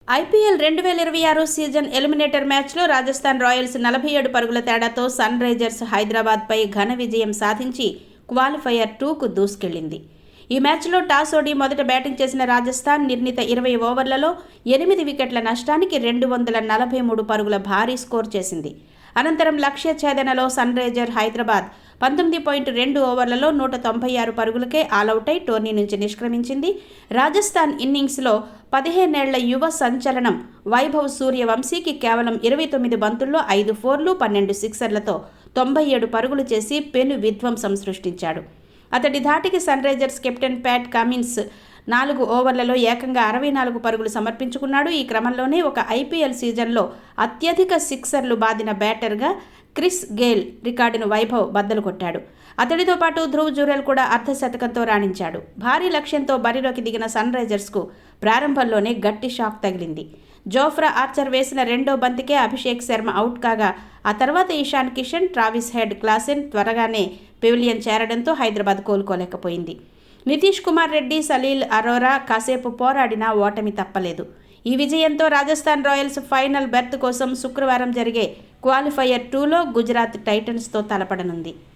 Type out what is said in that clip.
IPL 2026 season eliminator మ్యాచ్లో Rajasthan Royals 47 పరుగుల తేడాతో సన్ రైజర్స్ హైదరాబాద్పై ఘన విజయం సాధించి క్వాలిఫైయర్ 2కు దూసుకెళ్లింది. ఈ మ్యాచ్లో టాస్ ఓడి మొదట బ్యాటింగ్ చేసిన రాజస్థాన్ నిర్ణీత 20 ఓవర్లలో 8 వికెట్ల నష్టానికి 243 పరుగుల భారీ స్కోర్ చేసింది. అనంతరం లక్ష్య ఛేదనలో సన్ రైజర్ హైదరాబాద్ 19.2 ఓవర్లలో 196 పరుగులకే ఆలౌట్ అయి టోర్నీ నుంచి నిష్క్రమించింది. రాజస్థాన్ ఇన్నింగ్స్లో 15 ఏళ్ల యువ సంచలనం వైభవ్ సూర్యవంశీకి కేవలం 29 బంతుల్లో 5 ఫోర్లు 12 సిక్సర్లతో 97 పరుగులు చేసి పెను విధ్వంసం సృష్టించాడు. అతడి ధాటికి Sunrisers captain Pat Cummins 4 ఓవర్లలో ఏకంగా 64 పరుగులు సమర్పించుకున్నాడు. ఈ క్రమంలోనే ఒక ఐపీఎల్ సీజన్లో అత్యధిక సిక్సర్లు బాదిన బ్యాటర్గా క్రిస్ గేల్ రికార్డును వైభవ్ బద్దలు కొట్టాడు. అతడితో పాటు ధ్రువ్ జురెల్ కూడా అర్ధశతకంతో రాణించాడు. భారీ లక్ష్యంతో బరిలోకి దిగిన సన్ రైజర్స్కు ప్రారంభంలోనే గట్టి షాక్ తగిలింది. జోఫ్రా ఆర్చర్ వేసిన రెండో బంతికే అభిషేక్ శర్మ అవుట్ కాగా ఆ తర్వాత Ishan Kishan, Travis head Klaasen త్వరగానే పెవిలియన్ చేరడంతో హైదరాబాద్ కోలుకోలేకపోయింది. నితీష్ కుమార్ రెడ్డి, సలీల్ అరోరా కాసేపు పోరాడినా ఓటమి తప్పలేదు. ఈ విజయంతో రాజస్థాన్ రాయల్స్ ఫైనల్ బెర్త్ కోసం శుక్రవారం జరిగే క్వాలిఫైయర్ 2లో గుజరాత్ టైటన్స్తో తలపడనుంది.